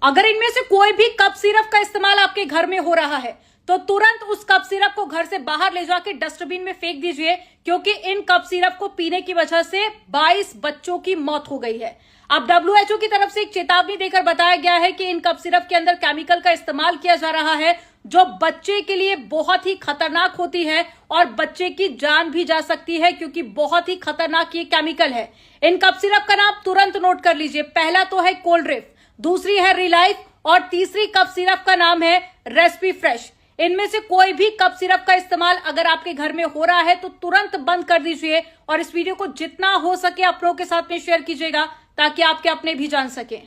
अगर इनमें से कोई भी कप सिरप का इस्तेमाल आपके घर में हो रहा है तो तुरंत उस कप सिरप को घर से बाहर ले जाके डस्टबिन में फेंक दीजिए, क्योंकि इन कप सिरप को पीने की वजह से 22 बच्चों की मौत हो गई है। अब WHO की तरफ से एक चेतावनी देकर बताया गया है कि इन कप सिरप के अंदर केमिकल का इस्तेमाल किया जा रहा है जो बच्चे के लिए बहुत ही खतरनाक होती है और बच्चे की जान भी जा सकती है, क्योंकि बहुत ही खतरनाक ये केमिकल है। इन कप सिरप का नाम तुरंत नोट कर लीजिए। पहला तो है कोल्ड ड्रिफ्ट, दूसरी है रिलाइफ और तीसरी कप सिरप का नाम है रेसिपी फ्रेश। इनमें से कोई भी कप सिरप का इस्तेमाल अगर आपके घर में हो रहा है तो तुरंत बंद कर दीजिए और इस वीडियो को जितना हो सके अपनों के साथ में शेयर कीजिएगा ताकि आपके अपने भी जान सकें।